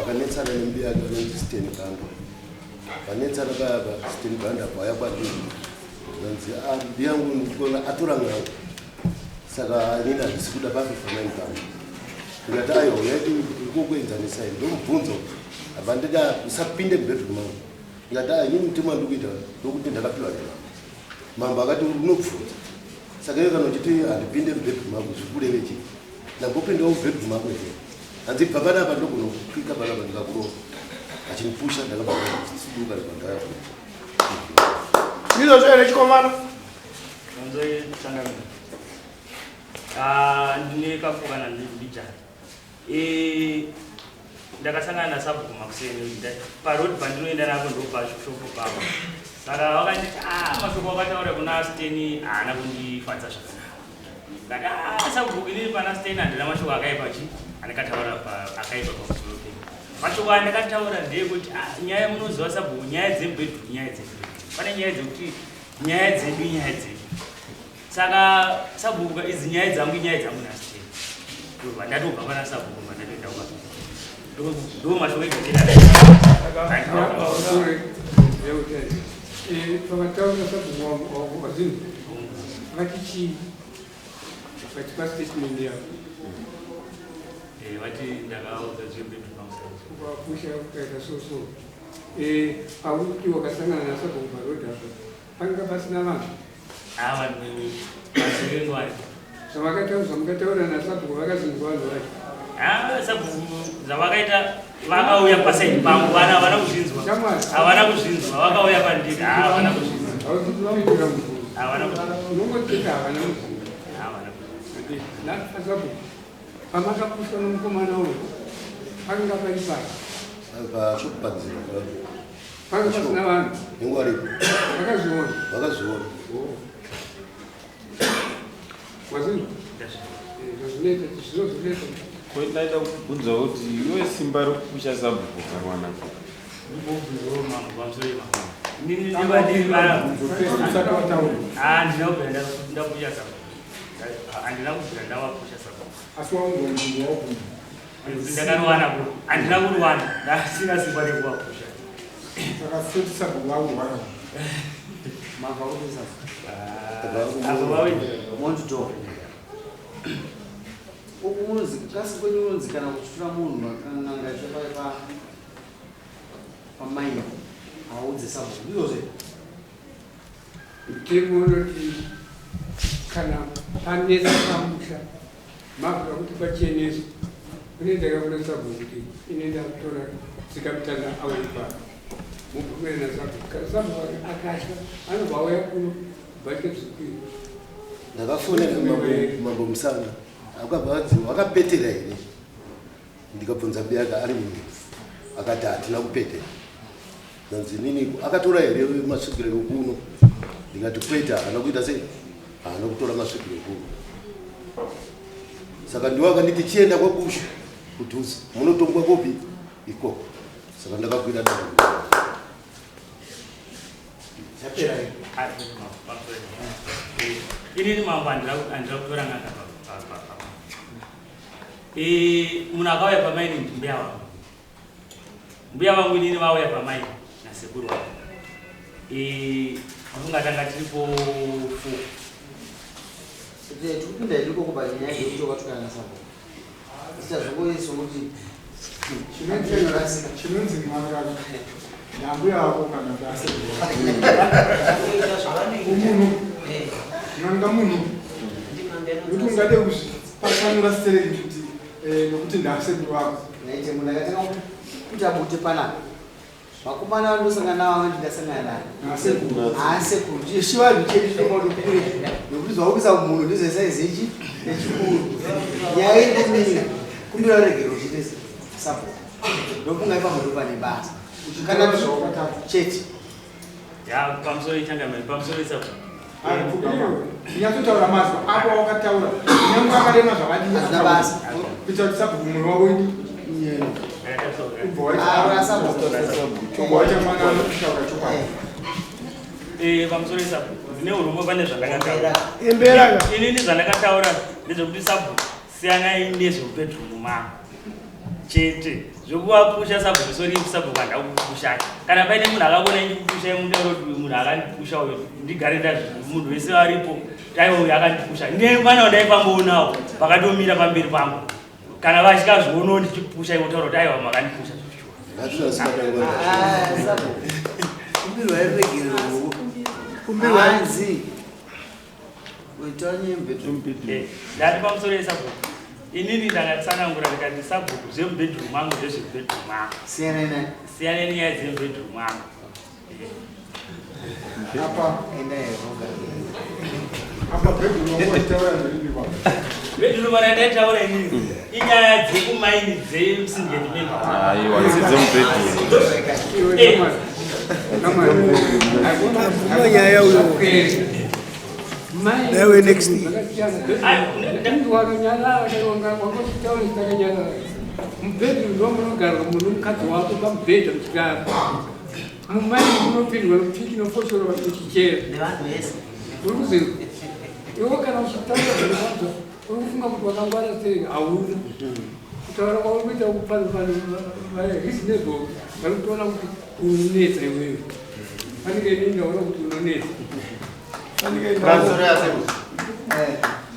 vakanetsana nembiya vanonzi Steny Banda. Vanetsana baba Steny Banda vaya kwadini. Nanzi mbiya yangu atora ngao. Saka nina ndisikuda paFamily Band. Ngati ayo yati ukukwenzanisai ndomubvunzo abandida usapinde bedroom mangu. Ngati yini mtima ndikuita ndokuti ndakapiwa lero. Mamba akati unobvunza. Saka yeka nochiti andipinde bedroom mangu zvikurerechi. Ndambopinda bedroom mangu here. Hanzi baba apa ndokunopika baba ndikakuro. Achinipusha ndakababa siduka ndakaya. Ndizo zvere chikomana. Nzoi tsangana. Ndinekapukana ndijana. Ndakasangana naSabhuku Makuseni paroad pandinoenda napo ndopa shoko papa. Saka vakati mashoko akataura kuna Steny haana kundifadza zvakanaka. Sabhuku ini pana Steny handina mashoko akaipa andakataura akaipa pamusoro pe. Mashoko andakataura ndeyekuti nyaya munoziva Sabhuku nyaya dzemubhedhu nyaya dzedu. Pane nyaya dzekuti nyaya dzedu. Saka Sabhuku idzi nyaya dzangu naSteny. Ndatobva pana Sabhuku ndatoenda kwa. Do mashoko ekutenda. Pamataura Sabhuku wazini. Vachichi katika statement yao. Vati ndakauza zvebhedhu pamusoro. Kupusha kukaita so. Pauti wakasangana naSabhuku paroad apo. Panga pasina vanhu. Vanhu vasingengwani. Mukataura naSabhuku vakazingwa vanhu vacho. Sabhuku zvavakaita vakauya pasaidi pangu havana kuzvinzwa. Havana kuzvinzwa vakauya pandiri havana kuzvinzwa. Hauzivaitira mukuru. Havana kuzvinzwa. Unongoteka havana kuzvinzwa. Sabhuku pamakapushwa nomukomana uyu panga pari pari. Pashokupanzira. Panga pasina vanhu. Ingwari. Vakazviona. Wazini? Zvinoita zvinozoita. Ndaida kubvunza kuti iwe simba rokupusha Sabhuku karwana. Ndinobvunzawo mambo pamusoro ipapa. Ndinopusha Sabhuku. Handina kubvira ndawapusha Sabhuku. Asi waungomubvunza wabvunza. Ndakarowana ko. Handina kurowana. Ndasina simba rekuvapusha. Saka futi Sabhuku waungwana. Mava uruza. Avo vawini. Want to talk. Umunzi kasi kwenye unzi kana kuchura munhu akananga chapa pamaino audze Sabhuku ndizvo zve timunoti kana panesa pamusha mabva kuti pacheneso kune ndakakuna Sabhuku kuti inoenda kutora tsikapitana awaipa mugumere naSabhuku Sabhuku akatya anobva auya kuno bhatikedzikiri Ndakafonera mambo Musanga. Wakapetera here. Ndikabvunza mbiya ari munhu. Akati hatina kupetera. Nanzi nini akatora here masvikiro okuno. Ndikati kwete haana kuita sei? Haana kutora masvikiro okuno. Saka ndiwakanditi chienda kwaBusha kudhuze. Munotongwa kopi ikoko. Saka ndakakwira danda. Chapera ini mambo andira kutora ngaka papa. Munhu akauya pamaini ndi mbuya wangu. Mbuya wangu inini vauya pamaini nasekuru wangu. Akungatanga tiripo 4. tikupinda iliko kuba nyaya yekuti wakatukana naSabhuku. Tichazongoiso kuti chinonzi mwanga nambuya wako kana basa. Nanga munhu kuti ungade kupasanura stereki kuti nokuti ndasekuru wako. naite munhu akatenga kuti abute panapa vakomana vandosangana navo vandindasangana naye asekuru chivanhu chedu chinomaudokure nokuti zvaukisa munhu ndizesaizechi nechikuru nyaya indemina kumbira regero chite Sabhuku ndofunga ipamoto pane basa kana chete pamusoro ichangamai pamusoro Sabhuku. Nyatotaura mazwa apo wakataura nyangu akarema zvakadini hazina basa kuita kuti Sabhuku munhu wako pamusoro Sabhuku ndine urombo pane zvandakataura. Embera Inini zvandakataura ndezvekuti Sabhuku siyanai nezveubhedhumu mangu chete zvokuvapusha sabhuku sori sabhuku handa kupusha kana paine munhu akabona ndikupusha mundaroti munhu akandipusha uyo ndigare munhu wese aripo taiwa uyo akandipusha ndemwana ndaipamboonawo vakatomira pamberi pangu kana vasikazvionawo ndichipusha ivo taura kuti aiwa makandipusha kumbirwa iregerero kumbirwa hanzi uitonyembe ndati pamusoro yesabhuku inini ndakatsanangura ndikati sabhuku zvemubhedroom mangu ndezvemubhedroom mangu siyana nenyaya dzemubhedroom mangu bedroom mana ndaitaura inini inyaya dzekumaini dzemsingeti Never next week.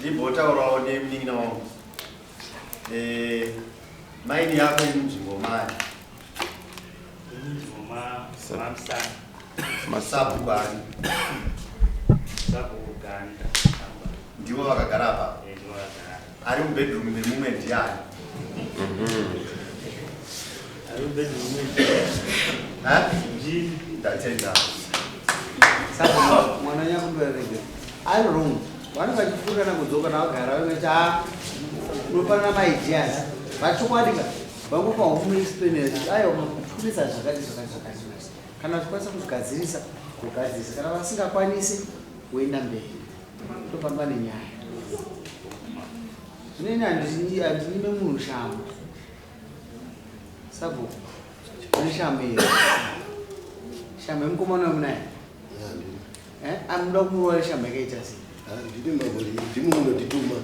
ndibotaurawo nemunin'ina wangu maini yako inzvimbo mari masabhuku ani ndivo vakagara apa ari mubedroom nemumwe ndiani ndatenda mwana nyakumberege ari wrong vanhu vachifunda nakudzoka navagara vaveti unofanira maideas vachokwandika vangopa umuexplainati aiwa kupfumisa zvakati kana vachikwanisa kuzvigadzirisa kugadzirisa kana vasingakwanisi kuenda mberi tofanirwa nenyaya zvineni handinime munhu shamba sabhuku ane shamba here shamba yemukomana wemunaye anoda kumuroora shamba yakaita sei ndimunotituma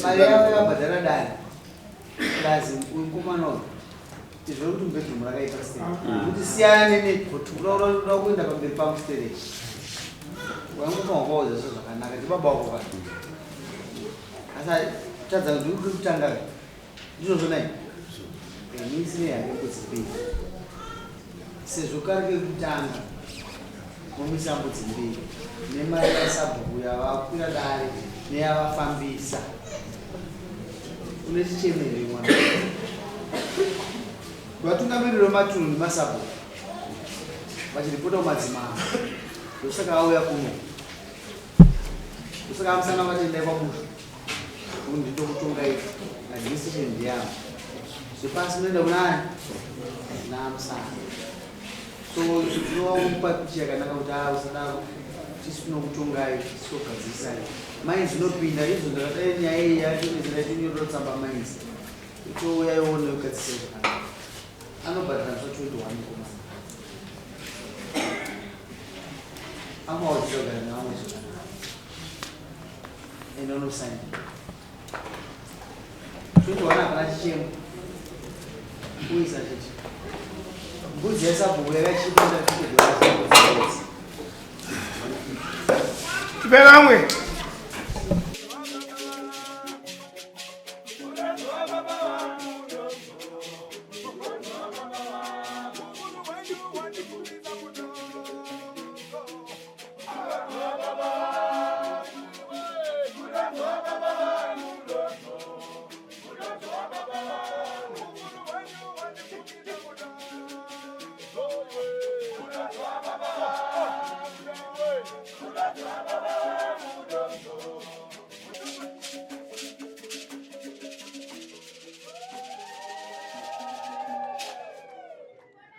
mari yavo yakabhadhara dani kazi mukomana uyu tizviri kuti mubedroom rakaita sei kuti siyana nenekuda kuenda pamberi pangu stereki wangopa wangauza zvo zvakanaka ndibaba wako ka asi tadza kuti uri kutanga ndizvozvo nai misine yake kudzipei sezvo kari kekutanga mumisambo dzimbiri nemari yasabhuku yavakwira dare neyavafambisa une chichemere mwana vatungamiriro matunhu nemasabhuku vachiripota kumadzimama ndosaka auya kuno ndosaka amusana vatendai pamusha nditokutongai administration ndiyavo zvepasi munoenda kunani namusana so zvinovakupa pichi yakanaka kuti usadaro tisino kutongai tisogadzisai mainzi inopinda izvo ndakadai nyaya iyi yatonezera tinyororotsamba mainzi itouya ione ugadzisai zvakanaka anobhadhira zva 21 komana amawadzisogara nevamwe zvakanaka ende unosaini 21 hapana chichemo uisa chichi mbudzi yesabhuku yakachipinda tipe vamwe